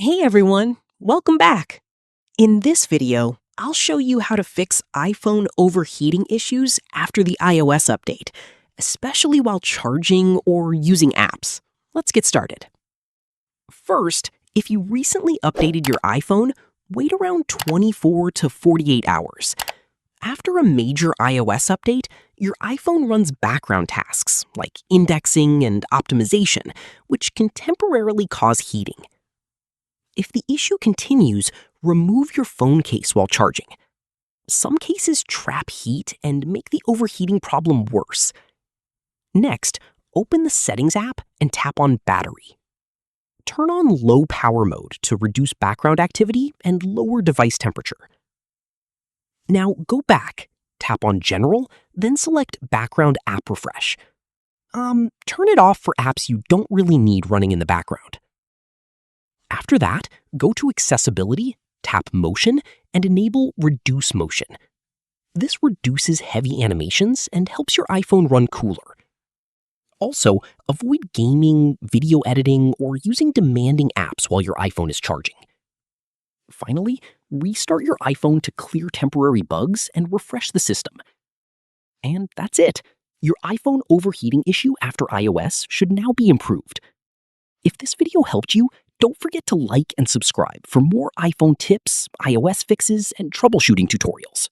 Hey everyone, welcome back. In this video, I'll show you how to fix iPhone overheating issues after the iOS update, especially while charging or using apps. Let's get started. First, if you recently updated your iPhone, wait around 24 to 48 hours. After a major iOS update, your iPhone runs background tasks like indexing and optimization, which can temporarily cause heating. If the issue continues, remove your phone case while charging. Some cases trap heat and make the overheating problem worse. Next, open the Settings app and tap on Battery. Turn on low power mode to reduce background activity and lower device temperature. Now go back, tap on General, then select Background App Refresh. Turn it off for apps you don't really need running in the background. After that, go to Accessibility, tap Motion, and enable Reduce Motion. This reduces heavy animations and helps your iPhone run cooler. Also, avoid gaming, video editing, or using demanding apps while your iPhone is charging. Finally, restart your iPhone to clear temporary bugs and refresh the system. And that's it. Your iPhone overheating issue after iOS should now be improved. If this video helped you, don't forget to like and subscribe for more iPhone tips, iOS fixes, and troubleshooting tutorials.